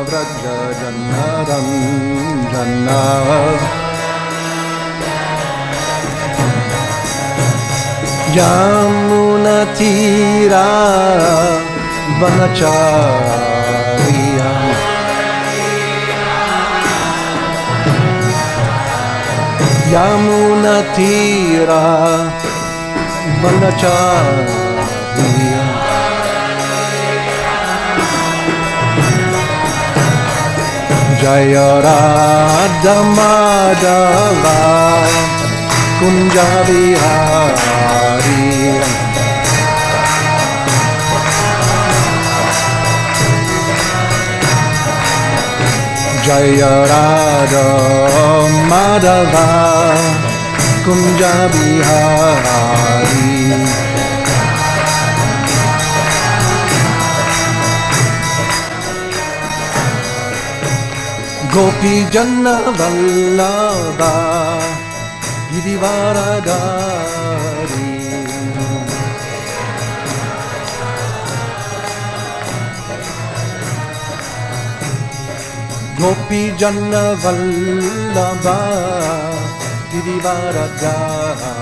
Vraja Janaranjana Yamunatira Vanacharya Yamunatira Vanacharya Jaya Radha Madhava Kunja Vihari Jaya Radha Madhava Kunja Vihari Gopi Janna Vallabha Girivaradari Gopi Janna Vallabha Girivaradari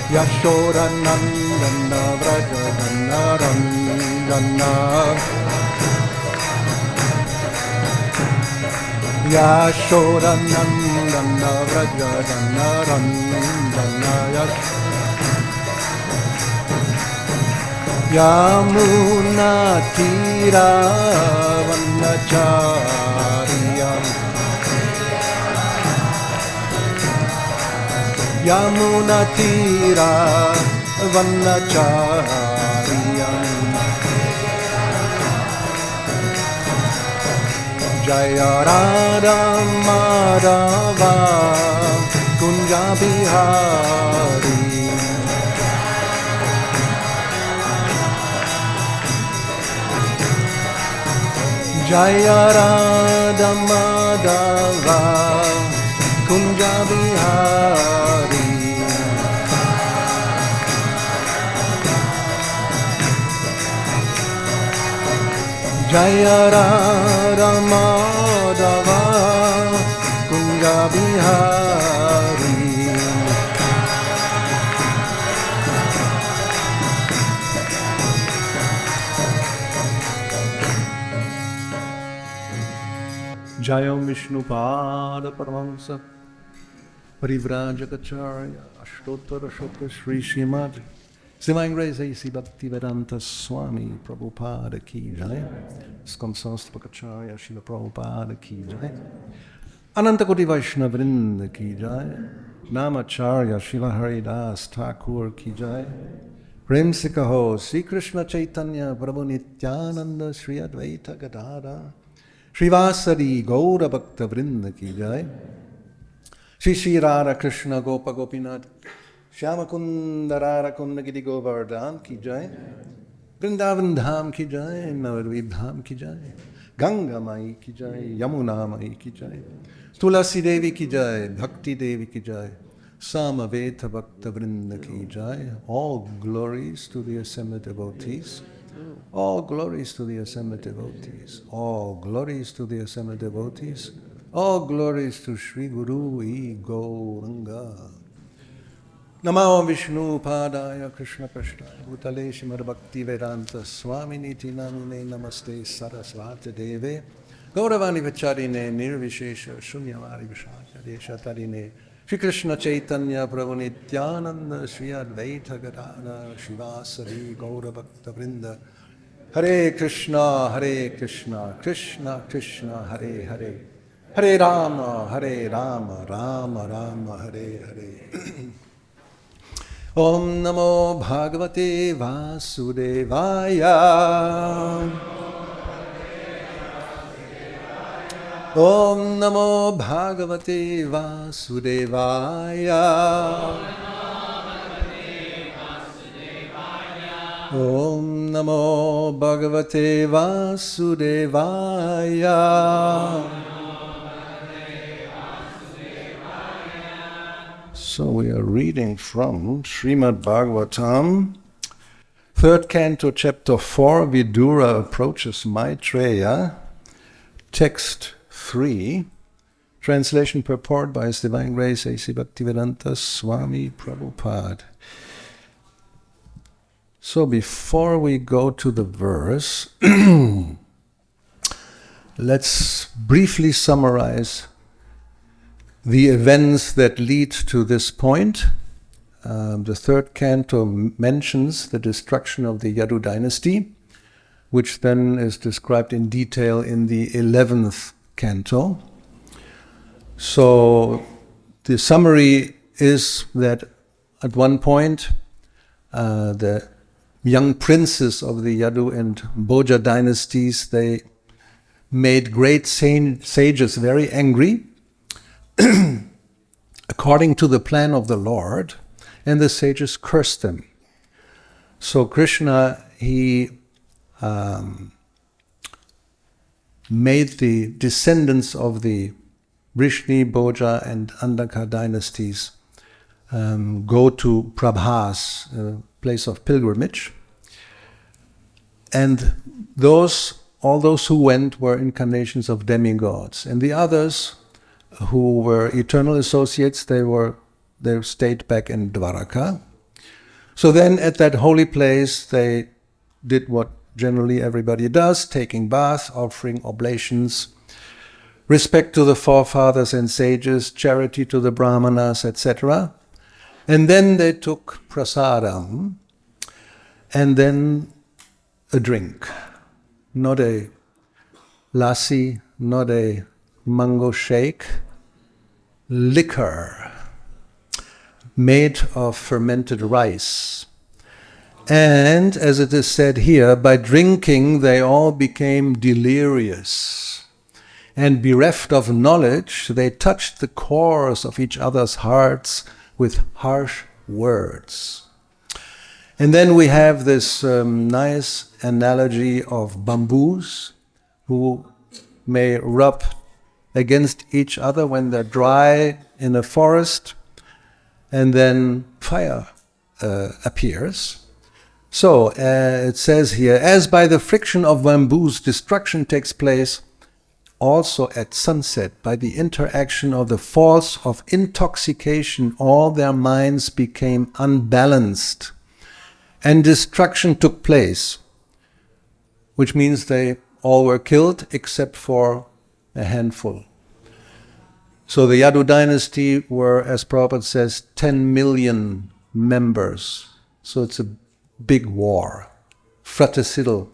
Yashoda Nandana Vraja Janaranjana Yashoda Nandana Vraja Janaranjana Yamuna Tira Vanacharya Yamuna Tira Vanacharya Jaya Radha Madhava Kunja Bihari Jaya Radha Madhava Kunja Bihari Jaya Radha Madhava Kunja Bihari Jayam Vishnupada Paramahamsa Parivrajagacharya Ashtottara Shokta Sri Srimad Srimad Bhakti Vedanta Swami Prabhupada Ki Jai Skam Sanstapakacharya Srila Prabhupada Ki Jai Ananta Koti Vaishnava Vrinda Ki Jai Namacharya Srila Haridas Thakur Ki Jai Prem Sikaho Sri Krishna Chaitanya Prabhu Nityananda Sri Advaita Gadada Srivasadi Gaura Bhakta Vrinda Ki Jai Shri Shri Radha Krishna Gopa Gopinath Shyama Kunda Radha Kunda Giri Govardhan Ki Jai Vrindavan Dham Ki Jai Navadvip Dham Ki Jai Ganga Mai Ki Jai Yamuna Mai Ki Jai Tulasi Devi Ki Jai Bhakti Devi Ki Jai Samaveta Bhakta Vrinda Ki Jai. All glories to the assembled devotees. All glories to the assembled devotees. All glories to the assembled devotees. All glories to Sri Guru E Gauranga. Namo Vishnu Padaya Krishna Prashtaya Bhutale Srimad Bhakti Vedanta Swami Niti Namune Namaste Sarasvati Deve Gauravani Vacharine Nirvishesha Shunyamari Vishaka Desha Tarine Shri Krishna Chaitanya Prabhu Nityananda Shri Advaita Gadana Shivasari Gaura Bhakta Vrinda Hare Krishna Krishna Krishna Hare Hare Hare Rama Rama Rama Hare Hare Om Namo Bhagavate Vasudevaya Om Namo Bhagavate Vasudevaya Om Namo Bhagavate Vasudevaya So we are reading from Srimad Bhagavatam, 3rd canto, chapter 4, Vidura approaches Maitreya, text 3, translation purport by His Divine Grace A.C. Bhaktivedanta Swami Prabhupada. So before we go to the verse, let's briefly summarize the events that lead to this point. The 3rd canto mentions the destruction of the Yadu dynasty, which then is described in detail in the 11th canto. So the summary is that at one point the young princes of the Yadu and Bhoja dynasties, they made great sages very angry according to the plan of the Lord, and the sages cursed them. So Krishna, he made the descendants of the Vrishni, Bhoja and Andaka dynasties go to Prabhas, a place of pilgrimage. And all those who went were incarnations of demigods. And the others who were eternal associates, they stayed back in Dwaraka. So then at that holy place, they did what generally everybody does, taking bath, offering oblations, respect to the forefathers and sages, charity to the brahmanas, etc. And then they took prasadam, and then a drink. Not a lassi, not a mango shake, liquor made of fermented rice. And as it is said here, by drinking they all became delirious. And bereft of knowledge, they touched the cores of each other's hearts with harsh words. And then we have this nice analogy of bamboos who may rub against each other when they're dry in a forest, and then fire appears. So it says here, as by the friction of bamboos destruction takes place, also at sunset, by the interaction of the force of intoxication, all their minds became unbalanced, and destruction took place, which means they all were killed except for a handful. So the Yadu dynasty were, as Prabhupada says, 10 million members. So it's a big war. Fratricidal,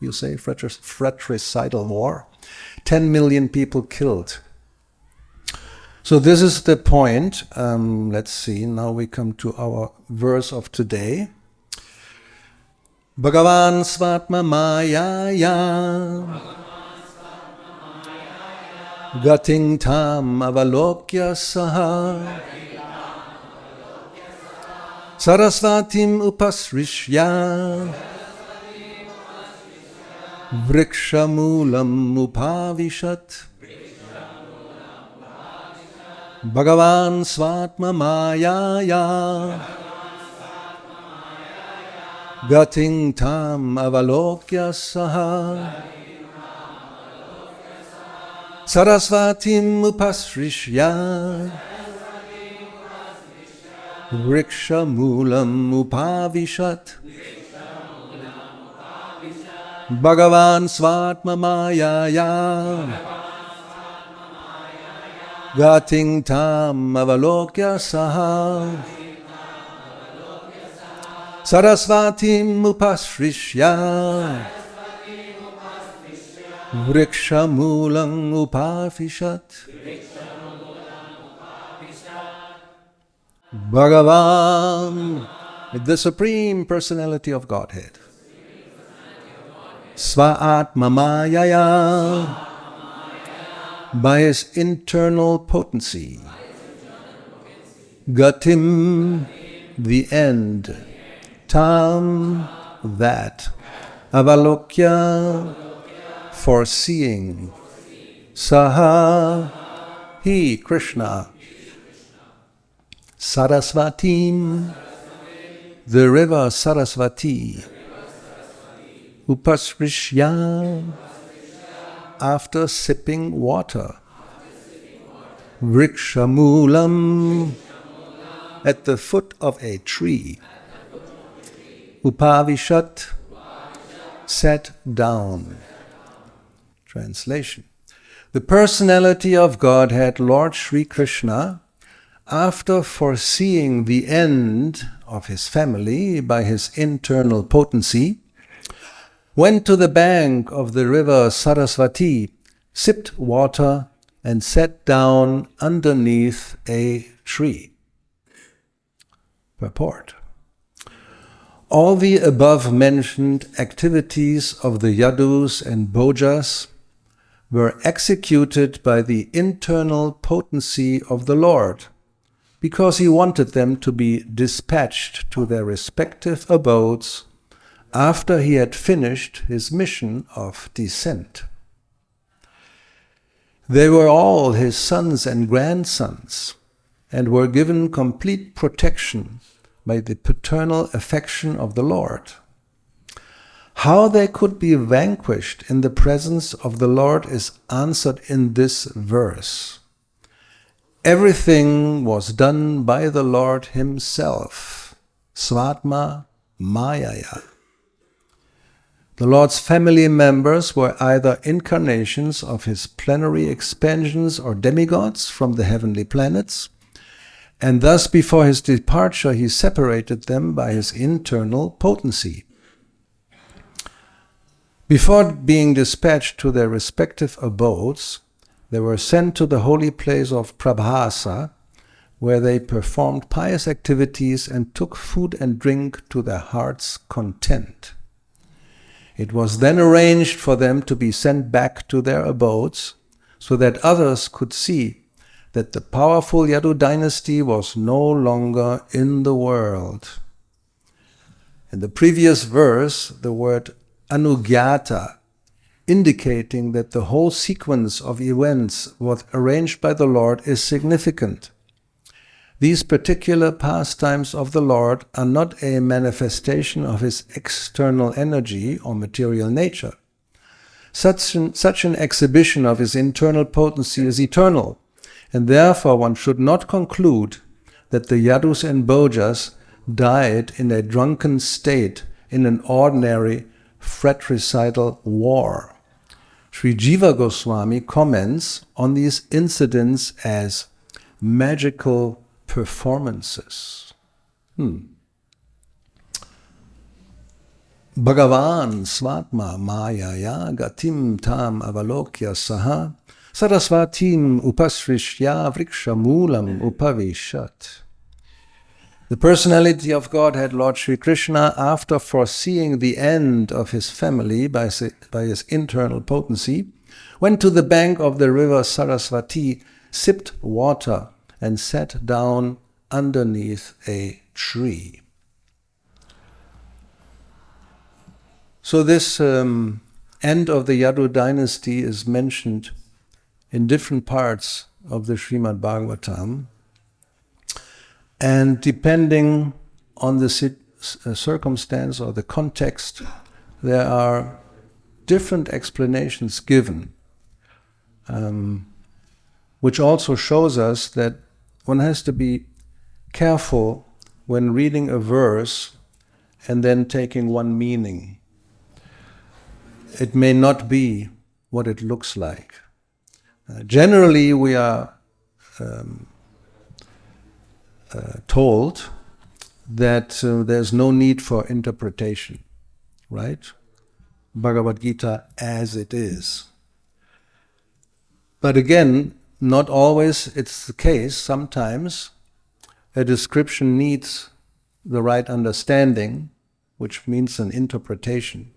you say? Fratricidal war. 10 million people killed. So this is the point. Let's see, now we come to our verse of today. Bhagavan svatma mayaya gating tam avalokya saha sarasvatim upasrishya vrikshamulam upavishat. Bhagavan svatma mayaya gating tam avalokya saha sarasvatim upasrishya vrikshamulam upavishat. Bhagavan svatma mayaya gating tam avalokya saha sarasvatim upasrishya vrikshamulam upavishat. Bhagavan, the Supreme Personality of Godhead, Sva-atma mayaya, by his internal potency, Gatim, the end, Tam, that, Avalokya, foreseeing, Saha, he, Krishna, Sarasvatim, the river Sarasvati, upasrishya, after sipping water, vrikshamulam, at the foot of a tree, upavishat, sat down. Translation. The personality of Godhead, Lord Sri Krishna, after foreseeing the end of his family by his internal potency, went to the bank of the river Sarasvati, sipped water, and sat down underneath a tree. Purport. All the above-mentioned activities of the Yadus and Bhojas were executed by the internal potency of the Lord, because he wanted them to be dispatched to their respective abodes after he had finished his mission of descent. They were all his sons and grandsons, and were given complete protection by the paternal affection of the Lord. How they could be vanquished in the presence of the Lord is answered in this verse. Everything was done by the Lord himself, Svatma Mayaya. The Lord's family members were either incarnations of his plenary expansions or demigods from the heavenly planets, and thus before his departure he separated them by his internal potency. Before being dispatched to their respective abodes, they were sent to the holy place of Prabhasa, where they performed pious activities and took food and drink to their heart's content. It was then arranged for them to be sent back to their abodes, so that others could see that the powerful Yadu dynasty was no longer in the world. In the previous verse, the word anugyata, indicating that the whole sequence of events was arranged by the Lord, is significant. These particular pastimes of the Lord are not a manifestation of his external energy or material nature. Such an exhibition of his internal potency is eternal, and therefore one should not conclude that the Yadus and Bhojas died in a drunken state in an ordinary fratricidal war. Sri Jiva Goswami comments on these incidents as magical performances. Bhagavan Svatma Mayaya Gatim Tam Avalokya Saha Sarasvatim Upasrishya Vrikshamulam Upavishat. The personality of Godhead, Lord Sri Krishna, after foreseeing the end of his family by his internal potency, went to the bank of the river Sarasvati, sipped water, and sat down underneath a tree. So this end of the Yadu dynasty is mentioned in different parts of the Srimad Bhagavatam, and depending on the circumstance or the context, there are different explanations given, which also shows us that one has to be careful when reading a verse and then taking one meaning. It may not be what it looks like. Generally, we are told that there's no need for interpretation, right? Bhagavad Gita as it is. But again, not always it's the case. Sometimes a description needs the right understanding, which means an interpretation.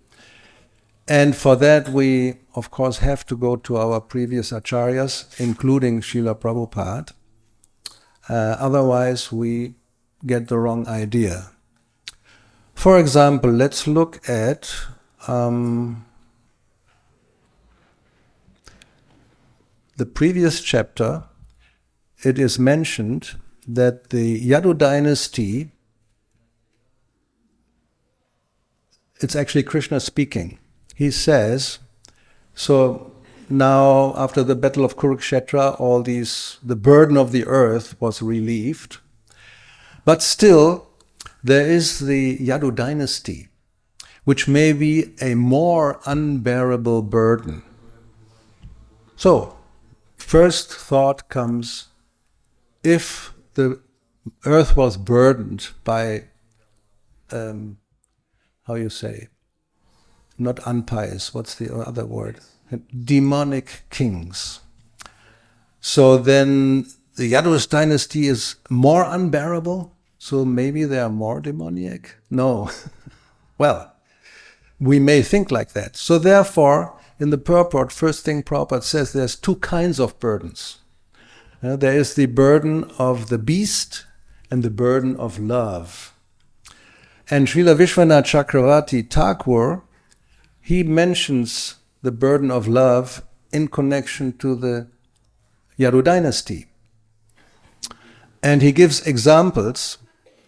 And for that we, of course, have to go to our previous acharyas, including Srila Prabhupada. Otherwise we get the wrong idea. For example, let's look at the previous chapter. It is mentioned that the Yadu dynasty, it's actually Krishna speaking. He says, so now after the battle of Kurukshetra, the burden of the earth was relieved, but still there is the Yadu dynasty, which may be a more unbearable burden. So, first thought comes, if the earth was burdened by, how you say, not unpious, what's the other word? Demonic kings. So then the Yadu dynasty is more unbearable, so maybe they are more demoniac? No. Well, we may think like that. So therefore, in the purport, first thing Prabhupada says, there's two kinds of burdens. There is the burden of the beast and the burden of love. And Srila Vishwanath Chakravarti Thakur, he mentions the burden of love in connection to the Yadu dynasty. And he gives examples,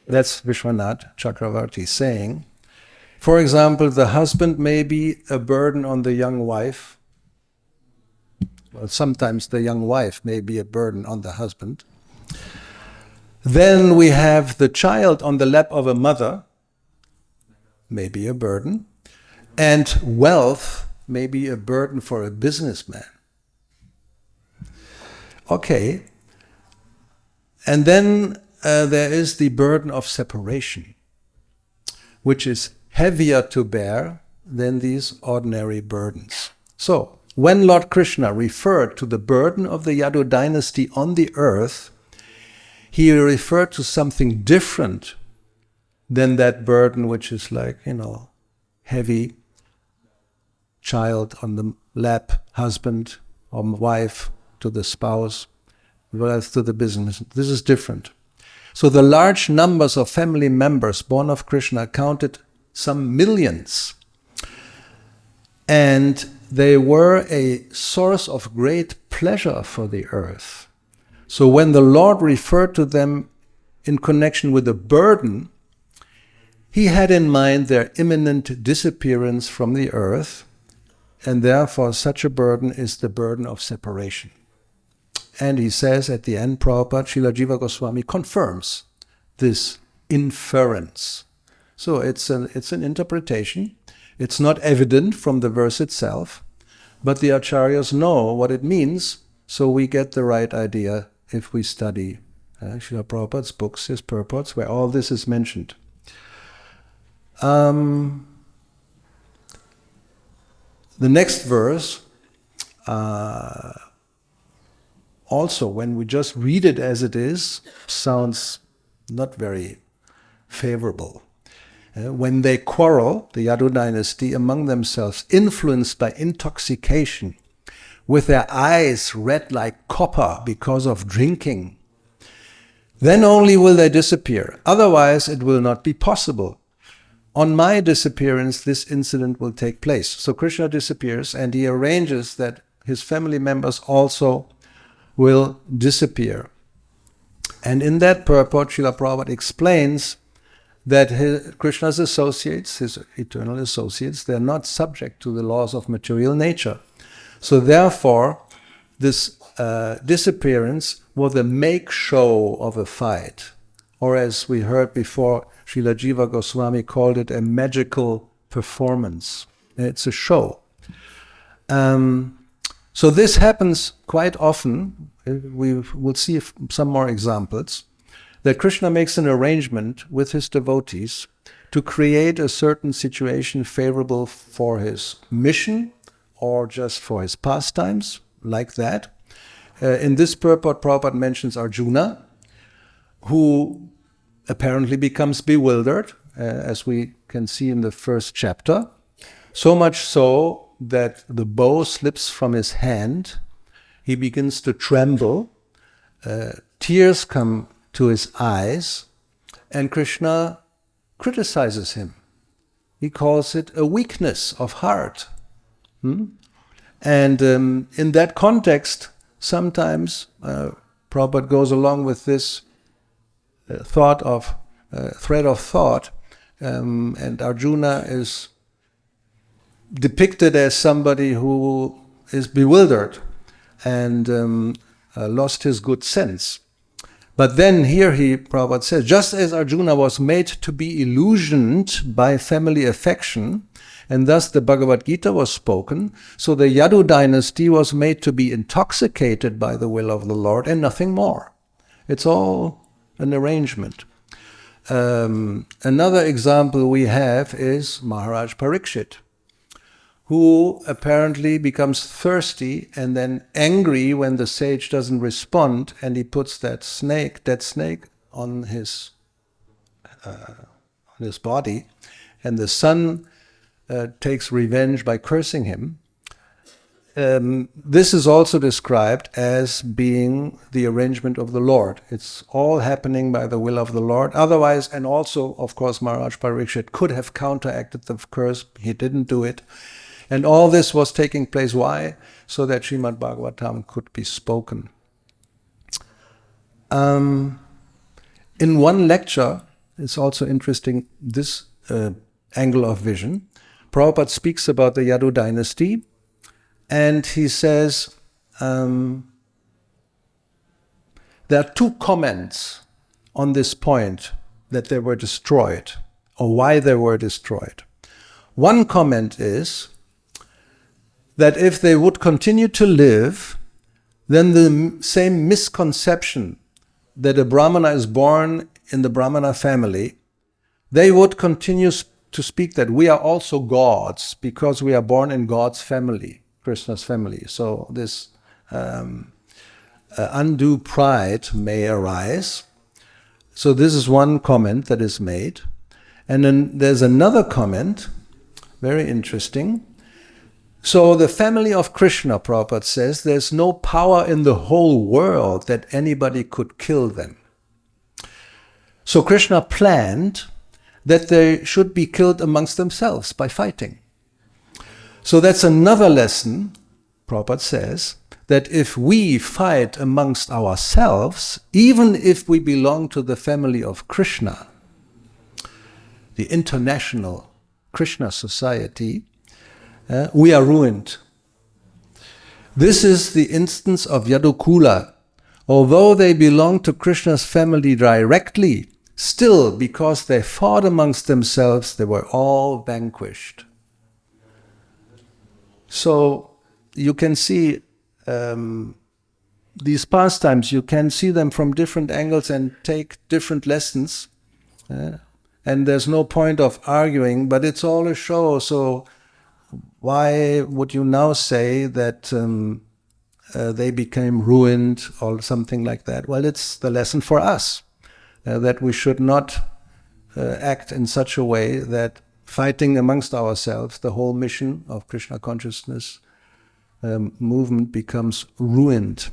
that's Vishwanath Chakravarti saying, for example, the husband may be a burden on the young wife. Well, sometimes the young wife may be a burden on the husband. Then we have the child on the lap of a mother, may be a burden. And wealth may be a burden for a businessman. Okay. And then there is the burden of separation, which is heavier to bear than these ordinary burdens. So, when Lord Krishna referred to the burden of the Yadu dynasty on the earth, he referred to something different than that burden which is like, heavy, child on the lap, husband or wife to the spouse, wealth to the business. This is different. So the large numbers of family members born of Krishna counted some millions. And they were a source of great pleasure for the earth. So when the Lord referred to them in connection with a burden, he had in mind their imminent disappearance from the earth, and therefore such a burden is the burden of separation. And he says at the end, Prabhupada, Srila Jiva Goswami confirms this inference. So it's an interpretation. It's not evident from the verse itself, but the acharyas know what it means, so we get the right idea if we study Srila Prabhupada's books, his purports, where all this is mentioned. The next verse, also when we just read it as it is, sounds not very favorable. When they quarrel, the Yadu dynasty, among themselves, influenced by intoxication, with their eyes red like copper because of drinking, then only will they disappear. Otherwise, it will not be possible. On my disappearance, this incident will take place. So Krishna disappears, and he arranges that his family members also will disappear. And in that purport, Srila Prabhupada explains that Krishna's associates, his eternal associates, they're not subject to the laws of material nature. So therefore, this disappearance was a make-show of a fight. Or as we heard before, Srila Jiva Goswami called it a magical performance. It's a show. So this happens quite often. We will see some more examples. That Krishna makes an arrangement with his devotees to create a certain situation favorable for his mission or just for his pastimes, like that. In this purport, Prabhupada mentions Arjuna, who apparently becomes bewildered, as we can see in the first chapter. So much so that the bow slips from his hand. He begins to tremble. Tears come to his eyes, and Krishna criticizes him. He calls it a weakness of heart. And in that context, sometimes Prabhupada goes along with this thread of thought, and Arjuna is depicted as somebody who is bewildered and lost his good sense. But then here Prabhupada says, just as Arjuna was made to be illusioned by family affection, and thus the Bhagavad Gita was spoken, so the Yadu dynasty was made to be intoxicated by the will of the Lord and nothing more. It's all an arrangement. Another example we have is Maharaj Parikshit, who apparently becomes thirsty and then angry when the sage doesn't respond, and he puts that dead snake on his body, and the son takes revenge by cursing him. This is also described as being the arrangement of the Lord. It's all happening by the will of the Lord. Otherwise, and also, of course, Maharaj Parikshit could have counteracted the curse. He didn't do it. And all this was taking place, why? So that Srimad Bhagavatam could be spoken. In one lecture, it's also interesting, this angle of vision. Prabhupada speaks about the Yadu dynasty, and he says, there are two comments on this point, that they were destroyed, or why they were destroyed. One comment is that if they would continue to live, then the same misconception that a Brahmana is born in the Brahmana family, they would continue to speak that we are also gods because we are born in God's family, Krishna's family. So this undue pride may arise. So this is one comment that is made. And then there's another comment, very interesting. So the family of Krishna, Prabhupada says, there's no power in the whole world that anybody could kill them. So Krishna planned that they should be killed amongst themselves by fighting. So that's another lesson, Prabhupada says, that if we fight amongst ourselves, even if we belong to the family of Krishna, the international Krishna society, we are ruined. This is the instance of Yadukula. Although they belong to Krishna's family directly, still, because they fought amongst themselves, they were all vanquished. So you can see these pastimes, you can see them from different angles and take different lessons. And there's no point of arguing, but it's all a show. So why would you now say that they became ruined or something like that? Well, it's the lesson for us, that we should not act in such a way that fighting amongst ourselves, the whole mission of Krishna consciousness movement becomes ruined.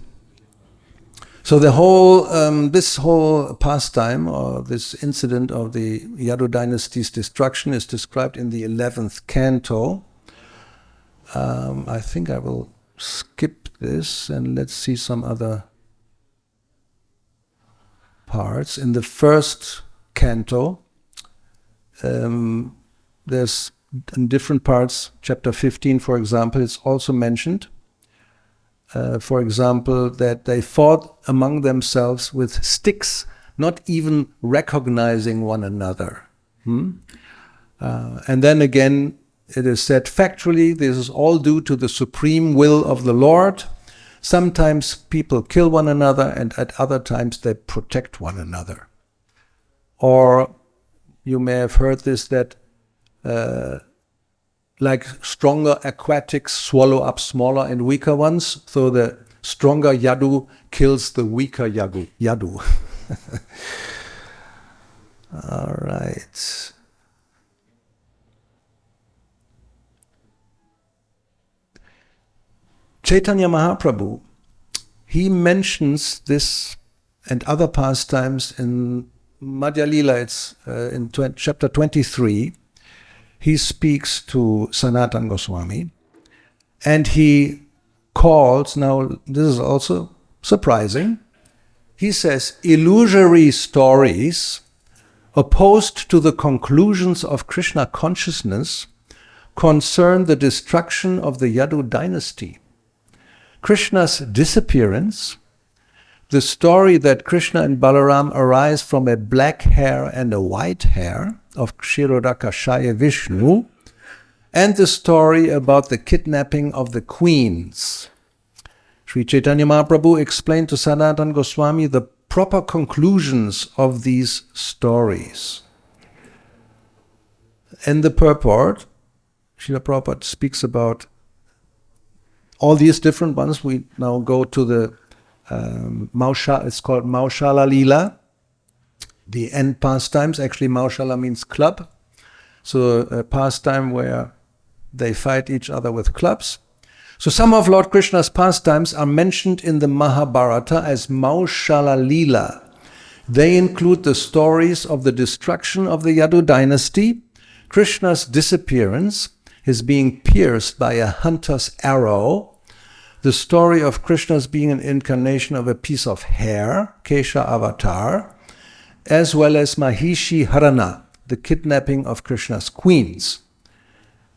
So the whole, this whole pastime or this incident of the Yadu dynasty's destruction is described in the 11th canto. I think I will skip this and let's see some other parts. In the first canto, there's in different parts, chapter 15, for example, it's also mentioned. For example, that they fought among themselves with sticks, not even recognizing one another. And then again, it is said factually, this is all due to the supreme will of the Lord. Sometimes people kill one another, and at other times they protect one another. Or you may have heard this, that like stronger aquatics swallow up smaller and weaker ones, so the stronger Yadu kills the weaker Yadu. All right. Chaitanya Mahaprabhu, he mentions this and other pastimes in Madhya Lila. It's in chapter 23. He speaks to Sanatana Goswami, and he calls, now this is also surprising, He says, illusory stories opposed to the conclusions of Krishna consciousness concern the destruction of the Yadu dynasty. Krishna's disappearance, the story that Krishna and Balaram arise from a black hair and a white hair of Kshirodakashaya Vishnu, and the story about the kidnapping of the queens. Sri Chaitanya Mahaprabhu explained to Sanatana Goswami the proper conclusions of these stories. In the purport, Srila Prabhupada speaks about all these different ones. We now go to the it's called Maushala Lila, the end pastimes. Actually, Maushala means club. So a pastime where they fight each other with clubs. So some of Lord Krishna's pastimes are mentioned in the Mahabharata as Maushala Lila. They include the stories of the destruction of the Yadu dynasty, Krishna's disappearance, his being pierced by a hunter's arrow, the story of Krishna's being an incarnation of a piece of hair, Kesha Avatar, as well as Mahishi Harana, the kidnapping of Krishna's queens.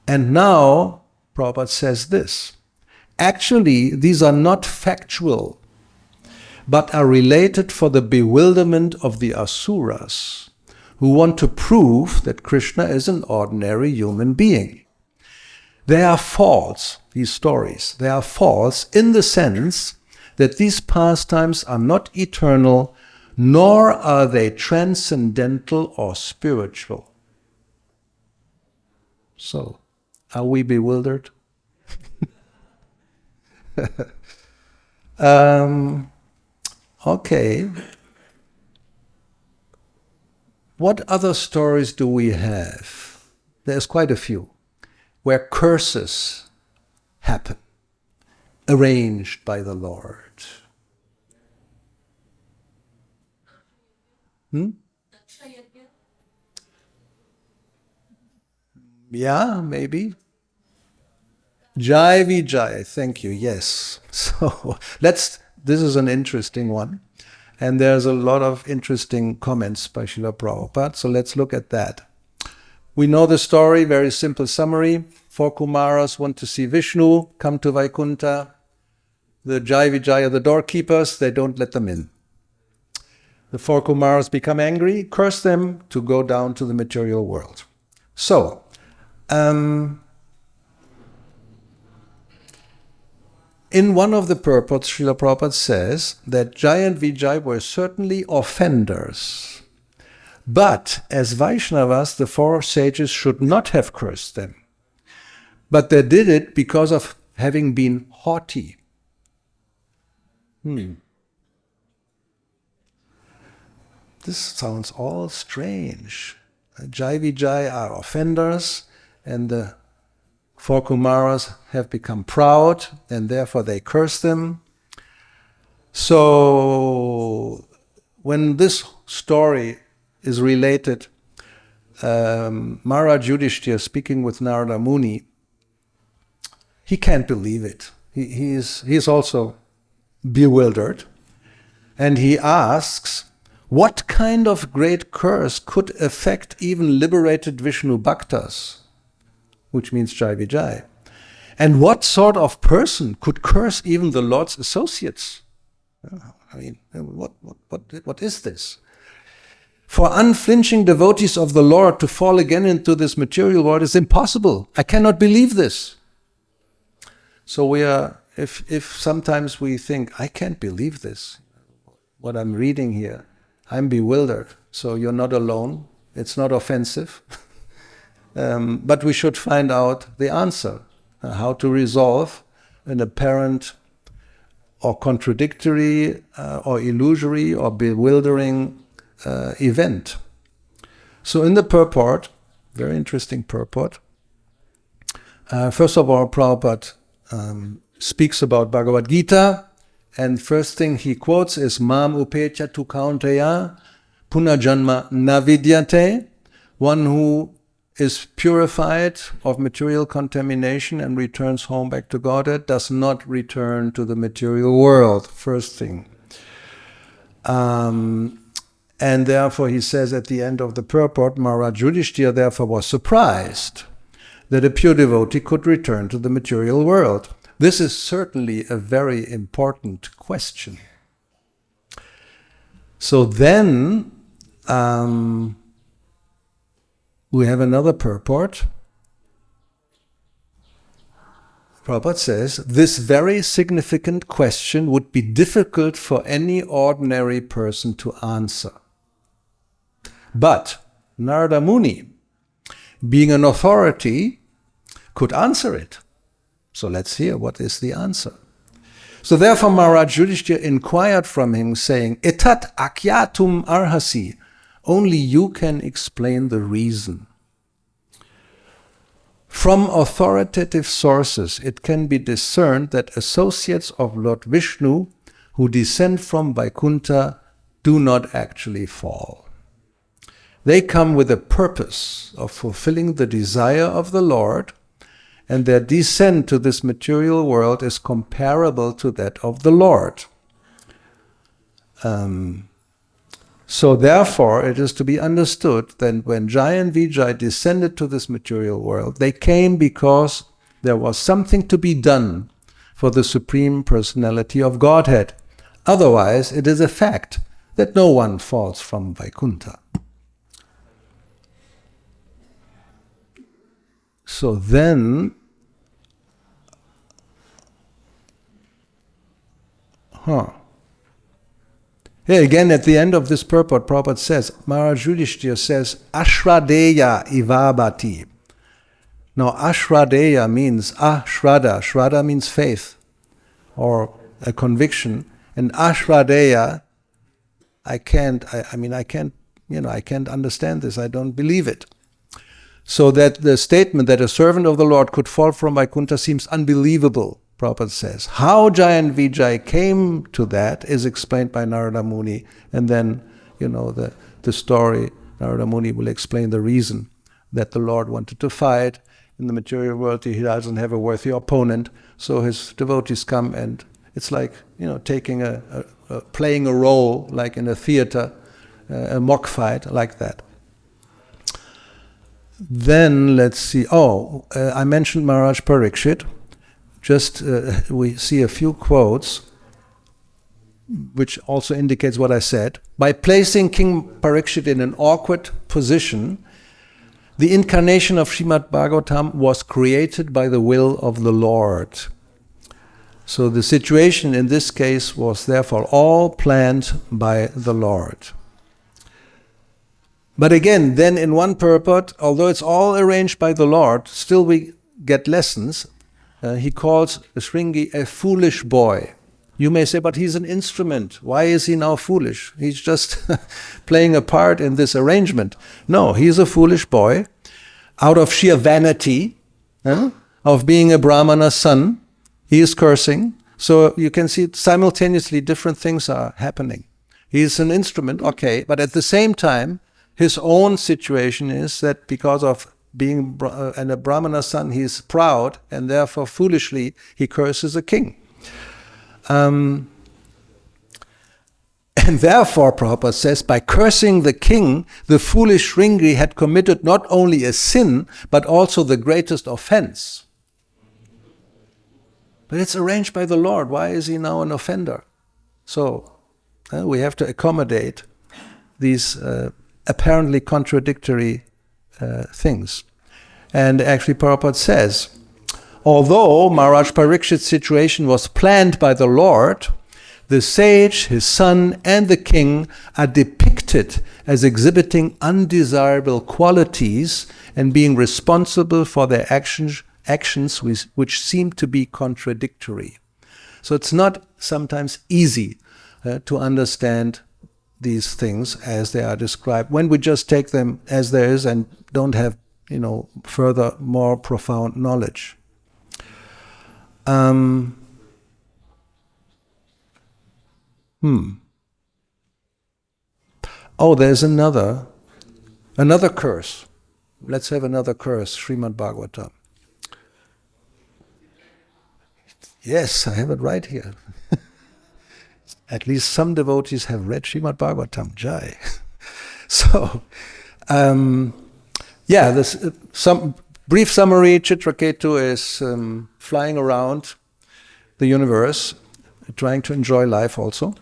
And now, Prabhupada says this, actually, these are not factual, but are related for the bewilderment of the Asuras, who want to prove that Krishna is an ordinary human being. They are false, these stories. They are false in the sense that these pastimes are not eternal, nor are they transcendental or spiritual. So, are we bewildered? Okay. What other stories do we have? There's quite a few, where curses happen, arranged by the Lord. Yeah, maybe. Jai Vijay, thank you, yes. So this is an interesting one. And there's a lot of interesting comments by Srila Prabhupada, so let's look at that. We know the story, very simple summary. 4 Kumaras want to see Vishnu, come to Vaikunta. The Jai Vijaya, the doorkeepers, they don't let them in. The 4 Kumaras become angry, curse them to go down to the material world. So, in one of the purports, Srila Prabhupada says that Jai and Vijay were certainly offenders. But as Vaishnavas, the 4 sages should not have cursed them. But they did it because of having been haughty. This sounds all strange. Jai Vijay are offenders, and the 4 Kumaras have become proud, and therefore they curse them. So, when this story is related, Maharaj Yudhishthira speaking with Narada Muni, he can't believe it. He is also bewildered. And he asks, what kind of great curse could affect even liberated Vishnu Bhaktas? Which means Jai Vijay. And what sort of person could curse even the Lord's associates? I mean, what is this? For unflinching devotees of the Lord to fall again into this material world is impossible. I cannot believe this. So if sometimes we think, I can't believe this, what I'm reading here, I'm bewildered. So you're not alone. It's not offensive. But we should find out the answer, how to resolve an apparent or contradictory or illusory or bewildering event. So in the purport, very interesting purport, first of all, Prabhupada speaks about Bhagavad Gita, and first thing he quotes is Mam upecha tu kaunteya punajanma navidyate, one who is purified of material contamination and returns home back to Godhead does not return to the material world, first thing. And therefore he says at the end of the purport, Maharaj Yudhishthira therefore was surprised that a pure devotee could return to the material world. This is certainly a very important question. So then we have another purport. Prabhupada says, this very significant question would be difficult for any ordinary person to answer. But Narada Muni, being an authority, could answer it. So let's hear what is the answer. So therefore Maharaj Yudhishthira inquired from him, saying, Etat akyatum arhasi, only you can explain the reason. From authoritative sources, it can be discerned that associates of Lord Vishnu who descend from Vaikuntha do not actually fall. They come with a purpose of fulfilling the desire of the Lord, and their descent to this material world is comparable to that of the Lord. So therefore, it is to be understood that when Jai and Vijay descended to this material world, they came because there was something to be done for the Supreme Personality of Godhead. Otherwise, it is a fact that no one falls from Vaikuntha. So then, here again, at the end of this purport, Prabhupada says, Maharaj Yudhishthira says, Ashradeya ivabati. Now, Ashradeya means Ashraddha. Shraddha means faith or a conviction. And Ashradeya, I can't understand this. I don't believe it. So that the statement that a servant of the Lord could fall from Vaikuntha seems unbelievable. Prabhupada says. How Jai and Vijay came to that is explained by Narada Muni, and then, the story, Narada Muni will explain the reason that the Lord wanted to fight. In the material world, he doesn't have a worthy opponent, so his devotees come, and it's like, taking playing a role, like in a theater, a mock fight, like that. Then, let's see, I mentioned Maharaj Parikshit. Just we see a few quotes, which also indicates what I said. By placing King Parikshit in an awkward position, the incarnation of Srimad Bhagavatam was created by the will of the Lord. So the situation in this case was therefore all planned by the Lord. But again, then in one purport, although it's all arranged by the Lord, still we get lessons. He calls Shringi a foolish boy. You may say, but he's an instrument. Why is he now foolish? He's just playing a part in this arrangement. No, he's a foolish boy out of sheer vanity of being a Brahmana's son. He is cursing. So you can see simultaneously different things are happening. He's an instrument, okay, but at the same time, his own situation is that because of being a Brahmana's son, he is proud, and therefore foolishly he curses a king. And therefore, Prabhupada says, by cursing the king, the foolish Shringi had committed not only a sin, but also the greatest offense. But it's arranged by the Lord. Why is he now an offender? So we have to accommodate these apparently contradictory things. And actually Prabhupada says, although Maharaj Parikshit's situation was planned by the Lord, the sage, his son, and the king are depicted as exhibiting undesirable qualities and being responsible for their actions which seem to be contradictory. So it's not sometimes easy to understand these things as they are described when we just take them as there is and don't have further more profound knowledge. There's another curse. Let's have another curse, Srimad Bhagavatam. Yes, I have it right here. At least some devotees have read Srimad Bhagavatam. Jai. So, this some brief summary. Chitraketu is flying around the universe, trying to enjoy life also.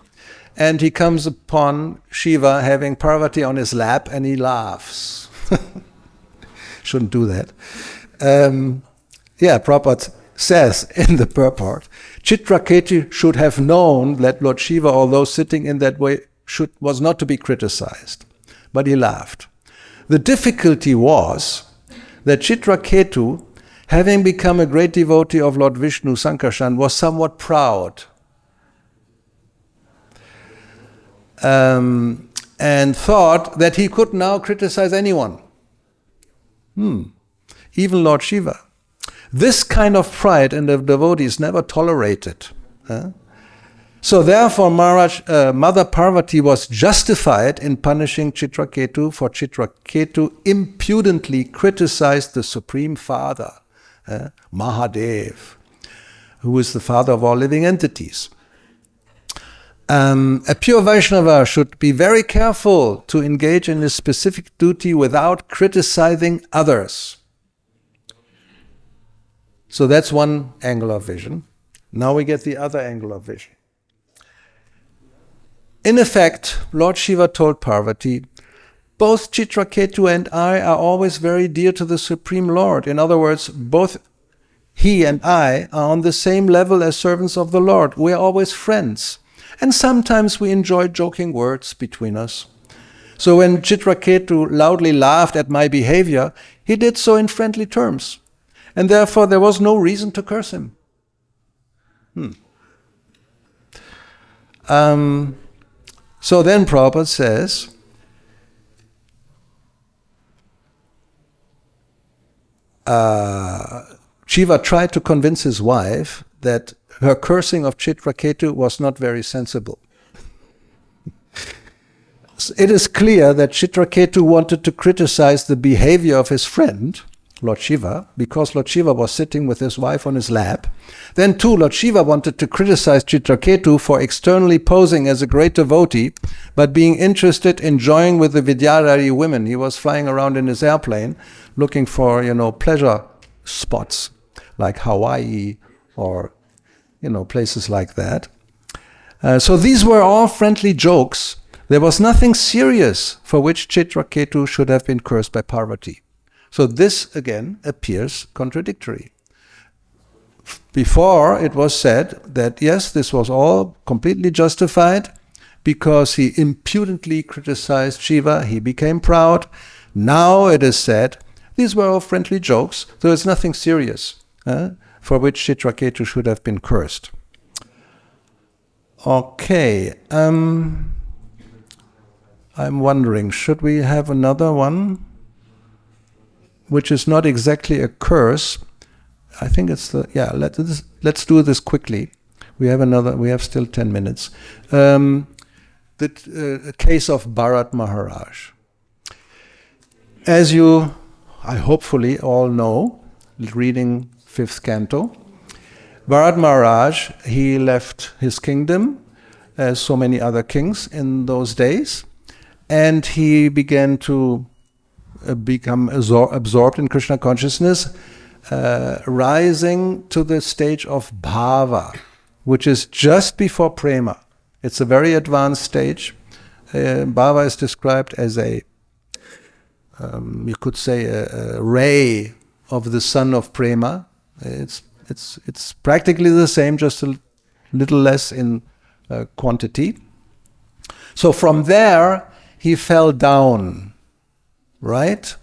And he comes upon Shiva having Parvati on his lap, and he laughs. Shouldn't do that. Prabhupada says in the purport, Chitraketu should have known that Lord Shiva, although sitting in that way, was not to be criticized. But he laughed. The difficulty was that Chitraketu, having become a great devotee of Lord Vishnu, Sankarshan, was somewhat proud. And thought that he could now criticize anyone. Even Lord Shiva. This kind of pride in the devotees never tolerated. So therefore Mother Parvati was justified in punishing Chitraketu, for Chitraketu impudently criticized the Supreme Father, Mahadev, who is the father of all living entities. A pure Vaishnava should be very careful to engage in his specific duty without criticizing others. So that's one angle of vision. Now we get the other angle of vision. In effect, Lord Shiva told Parvati, both Chitraketu and I are always very dear to the Supreme Lord. In other words, both he and I are on the same level as servants of the Lord. We are always friends. And sometimes we enjoy joking words between us. So when Chitraketu loudly laughed at my behavior, he did so in friendly terms. And therefore there was no reason to curse him. So then Prabhupada says, Shiva tried to convince his wife that her cursing of Chitraketu was not very sensible. It is clear that Chitraketu wanted to criticize the behavior of his friend, Lord Shiva, because Lord Shiva was sitting with his wife on his lap. Then too, Lord Shiva wanted to criticize Chitraketu for externally posing as a great devotee, but being interested in joining with the Vidyadhari women. He was flying around in his airplane, looking for, pleasure spots, like Hawaii or, places like that. So these were all friendly jokes. There was nothing serious for which Chitraketu should have been cursed by Parvati. So this, again, appears contradictory. Before, it was said that, yes, this was all completely justified because he impudently criticized Shiva, he became proud. Now it is said, these were all friendly jokes, so it's nothing serious for which Chitraketu should have been cursed. Okay, I'm wondering, should we have another one? Which is not exactly a curse. I think it's let's do this quickly. We have still 10 minutes. The case of Bharat Maharaj. As you, I hopefully all know, reading 5th canto, Bharat Maharaj, he left his kingdom, as so many other kings in those days, and he began to become absorbed in Krishna consciousness, rising to the stage of bhava, which is just before prema. It's a very advanced stage. Bhava is described as you could say, a ray of the sun of prema. It's practically the same, just a little less in quantity. So from there, he fell down. Right?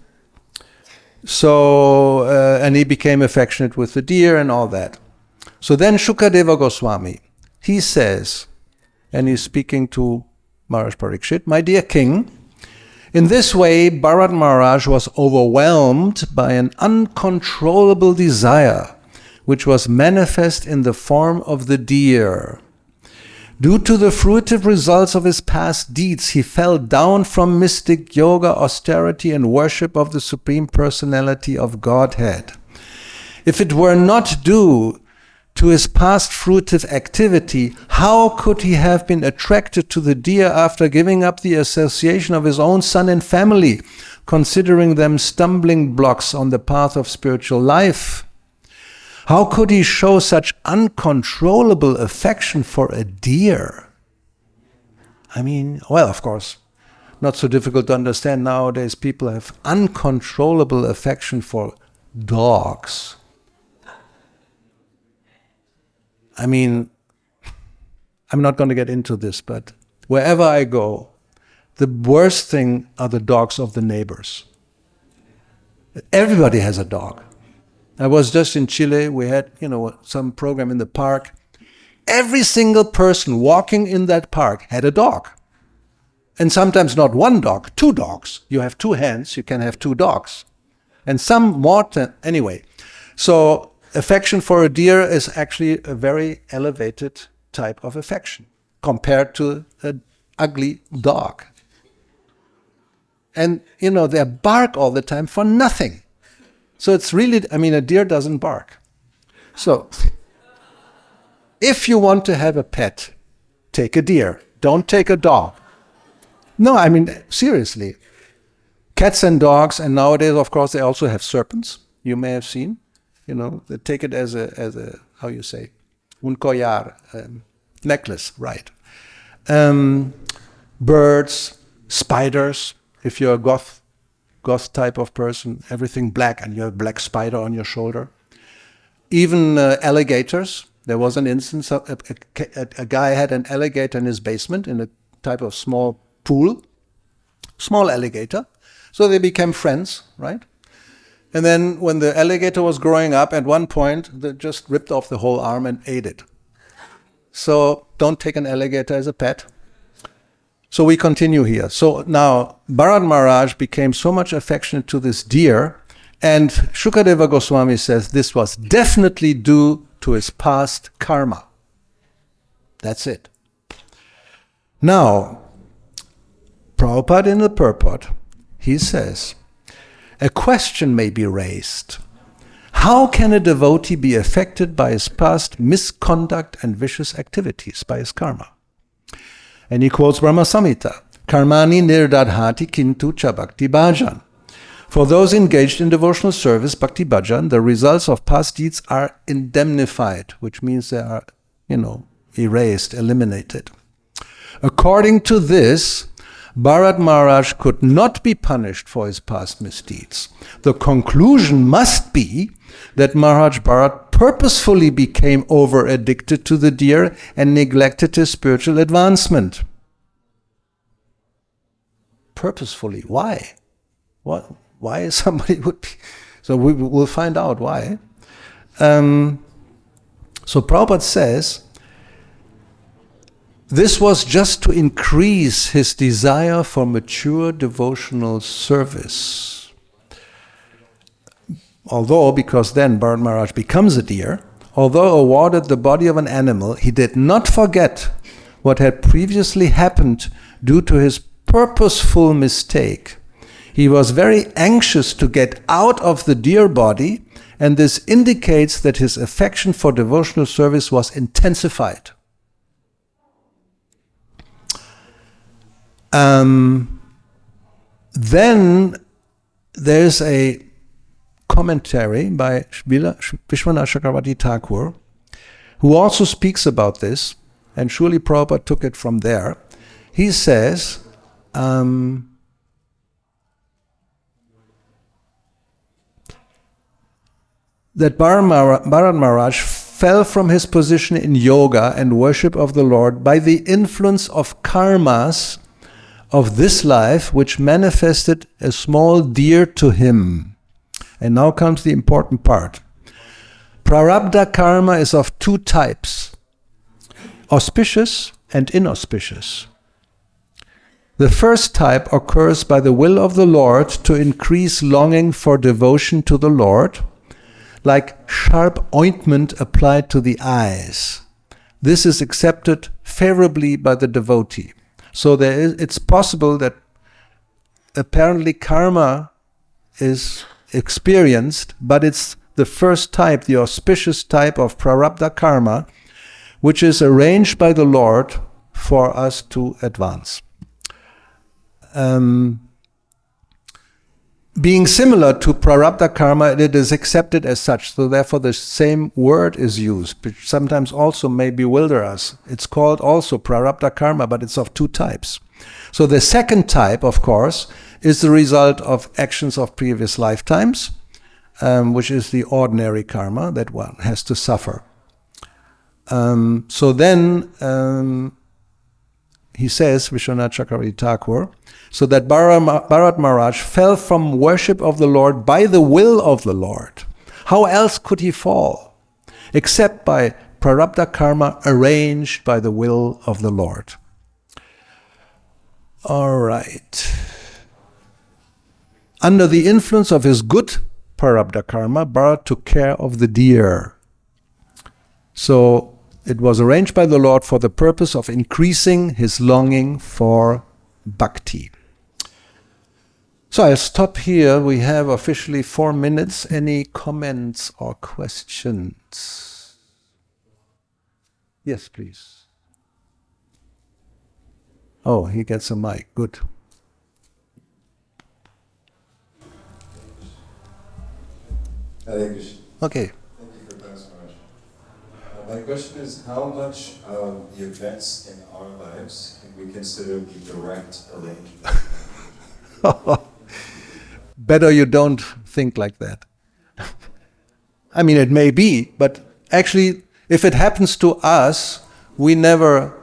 So, and he became affectionate with the deer and all that. So then Shukadeva Goswami, he says, and he's speaking to Maharaj Parikshit, my dear king, in this way Bharat Maharaj was overwhelmed by an uncontrollable desire, which was manifest in the form of the deer. Due to the fruitive results of his past deeds, he fell down from mystic yoga, austerity, and worship of the Supreme Personality of Godhead. If it were not due to his past fruitive activity, how could he have been attracted to the deer after giving up the association of his own son and family, considering them stumbling blocks on the path of spiritual life? How could he show such uncontrollable affection for a deer? I mean, well, of course, not so difficult to understand. Nowadays, people have uncontrollable affection for dogs. I mean, I'm not going to get into this, but wherever I go, the worst thing are the dogs of the neighbors. Everybody has a dog. I was just in Chile. We had, some program in the park. Every single person walking in that park had a dog. And sometimes not one dog, 2 dogs. You have 2 hands, you can have 2 dogs. And some more, anyway. So affection for a deer is actually a very elevated type of affection compared to an ugly dog. And, they bark all the time for nothing. So it's really, a deer doesn't bark. So if you want to have a pet, take a deer. Don't take a dog. No, seriously. Cats and dogs, and nowadays, of course, they also have serpents. You may have seen. They take it as a how you say, un collar, necklace, right? Birds, spiders. If you're a goth type of person, everything black, and you have a black spider on your shoulder. Even alligators. There was an instance, a guy had an alligator in his basement in a type of small pool, small alligator. So they became friends, right? And then when the alligator was growing up, at one point, they just ripped off the whole arm and ate it. So don't take an alligator as a pet. So we continue here. So now Bharat Maharaj became so much affectionate to this deer, and Shukadeva Goswami says this was definitely due to his past karma. That's it. Now, Prabhupada in the purport, he says, a question may be raised. How can a devotee be affected by his past misconduct and vicious activities, by his karma? And he quotes Brahma Samhita, Karmani nirdadhati kintu cha bhakti bhajan. For those engaged in devotional service, bhakti bhajan, the results of past deeds are indemnified, which means they are, erased, eliminated. According to this, Bharat Maharaj could not be punished for his past misdeeds. The conclusion must be that Maharaj Bharat purposefully became over-addicted to the deer and neglected his spiritual advancement. Purposefully. Why? What? Why somebody would be... So we will find out why. So Prabhupada says, this was just to increase his desire for mature devotional service. Although, because then Bharat Maharaj becomes a deer, although awarded the body of an animal, he did not forget what had previously happened due to his purposeful mistake. He was very anxious to get out of the deer body, and this indicates that his affection for devotional service was intensified. Then there's a commentary by Vishwanath Chakravarti Thakur, who also speaks about this, and surely Prabhupada took it from there. He says, that Bharat Maharaj fell from his position in yoga and worship of the Lord by the influence of karmas of this life, which manifested a small deer to him. And now comes the important part. Prarabdha karma is of 2 types, auspicious and inauspicious. The first type occurs by the will of the Lord to increase longing for devotion to the Lord, like sharp ointment applied to the eyes. This is accepted favorably by the devotee. So it's possible that apparently karma is experienced, but it's the first type, the auspicious type of prarabdha karma, which is arranged by the Lord for us to advance. Being similar to prarabdha karma, it is accepted as such. So therefore the same word is used, which sometimes also may bewilder us. It's called also prarabdha karma, but it's of two types. So the second type, of course, is the result of actions of previous lifetimes, which is the ordinary karma that one has to suffer. So then he says, Vishwanath Chakravarti Thakur, so that Bharat Maharaj fell from worship of the Lord by the will of the Lord. How else could he fall? Except by prarabdha karma arranged by the will of the Lord. All right. Under the influence of his good prarabdha karma, Bharat took care of the deer. So it was arranged by the Lord for the purpose of increasing his longing for bhakti. So I'll stop here. We have officially 4 minutes. Any comments or questions? Yes, please. Oh, he gets a mic. Good. Hare Krishna. Okay. Thank you for class, Maharaj. My question is, how much of the events in our lives can we consider the direct arrangement? Better you don't think like that. I mean, it may be, but actually, if it happens to us, we never,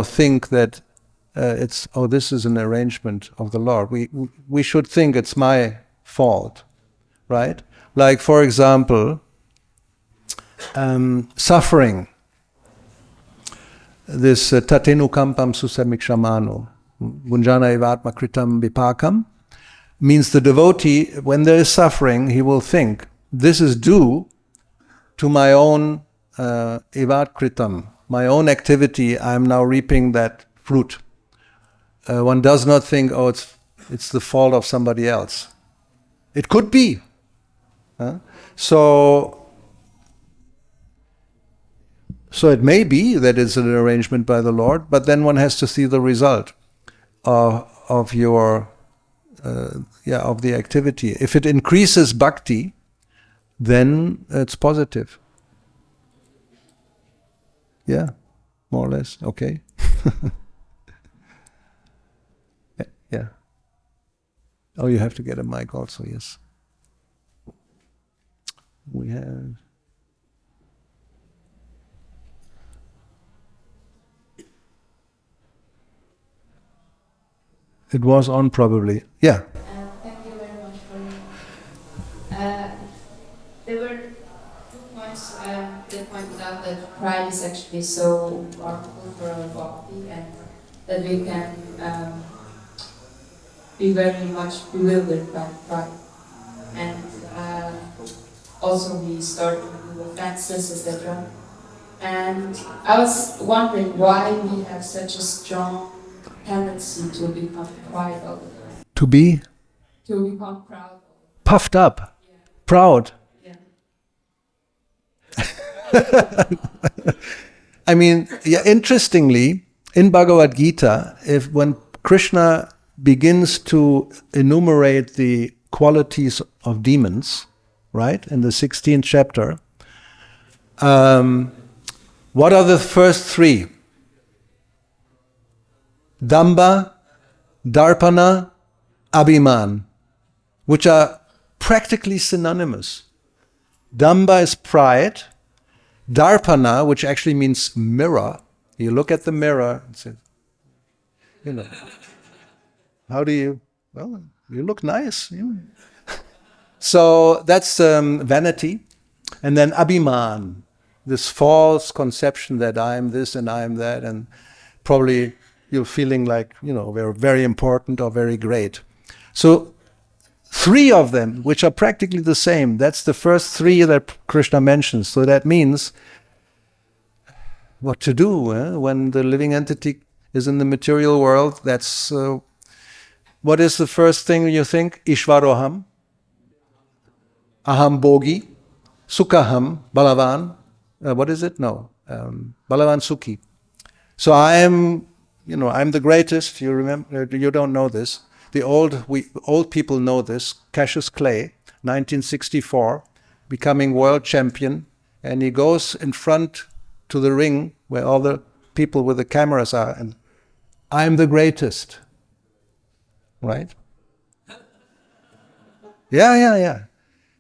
think that this is an arrangement of the Lord. We should think it's my fault, right? Like, for example, suffering. This tatenukampam susamikshamano, bunjana evatma kritam vipakam, means the devotee, when there is suffering, he will think, this is due to my own evat kritam, my own activity. I am now reaping that fruit. One does not think, it's the fault of somebody else. It could be. So it may be that it's an arrangement by the Lord, but then one has to see the result of your of the activity. If it increases bhakti, then it's positive. Yeah, more or less. Okay. Yeah. Oh, you have to get a mic also. Yes. We have. It was on probably. Yeah. Thank you very much for there were 2 points that pointed out that pride is actually so powerful for our bhakti and that we can be very much bewildered by pride. And also we start to do offenses, etc. And I was wondering why we have such a strong tendency to become pride all the time. To be? To become proud. Puffed up. Yeah. Proud. Yeah. I mean, interestingly, in Bhagavad Gita, when Krishna begins to enumerate the qualities of demons, right, in the 16th chapter, what are the first 3? Damba, Darpana, Abhiman, which are practically synonymous. Damba is pride. Darpana, which actually means mirror. You look at the mirror and say, how do you, well, you look nice. So that's vanity. And then Abhiman, this false conception that I am this and I am that, and probably you're feeling like, we're very important or very great. So 3 of them, which are practically the same, that's the first 3 that Krishna mentions. So that means what to do when the living entity is in the material world. That's what is the first thing you think? Ishvaroham, aham bogi, Sukhaham, Balavan. What is it? No. Balavan Sukhi. So I am, I'm the greatest. You remember? You don't know this. The old people know this. Cassius Clay, 1964, becoming world champion, and he goes in front to the ring where all the people with the cameras are, and I'm the greatest. Right? Yeah.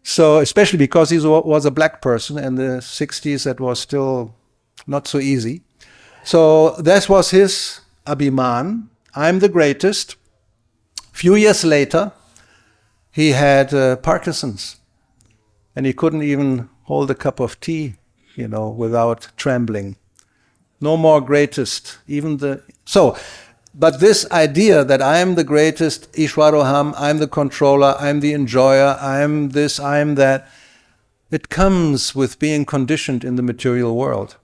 So, especially because he was a black person in the 60s, that was still not so easy. So that was his abhiman. I'm the greatest. Few years later, he had Parkinson's, and he couldn't even hold a cup of tea, without trembling. No more greatest. But this idea that I am the greatest, Ishwaroham, I'm the controller, I'm the enjoyer, I'm this, I'm that, it comes with being conditioned in the material world.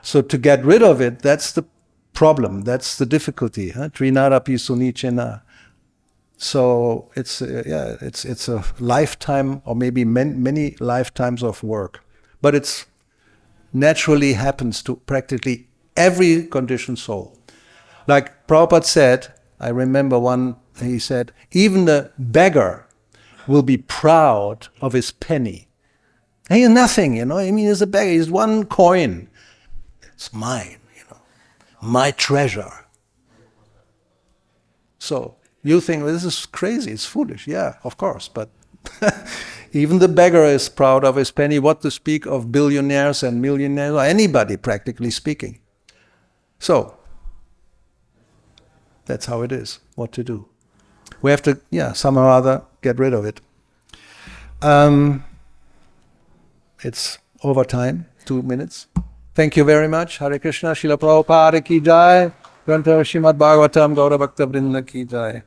So to get rid of it, that's the problem, that's the difficulty. Trinarapi sunichena. So it's a lifetime, or maybe many lifetimes of work. But it's naturally happens to practically every conditioned soul. Like Prabhupada said, I remember he said, even the beggar will be proud of his penny. And he's nothing, he's a beggar, he's one coin. It's mine, my treasure. So you think, well, this is crazy, it's foolish. Yeah, of course, but even the beggar is proud of his penny. What to speak of billionaires and millionaires, or anybody practically speaking. So, that's how it is, what to do. We have to, somehow or other, get rid of it. It's over time, 2 minutes. Thank you very much. Hare Krishna, Srila Prabhupada ki jai. Grantha Srimad Bhagavatam, Gauravani Bhakta Vrinda ki jai.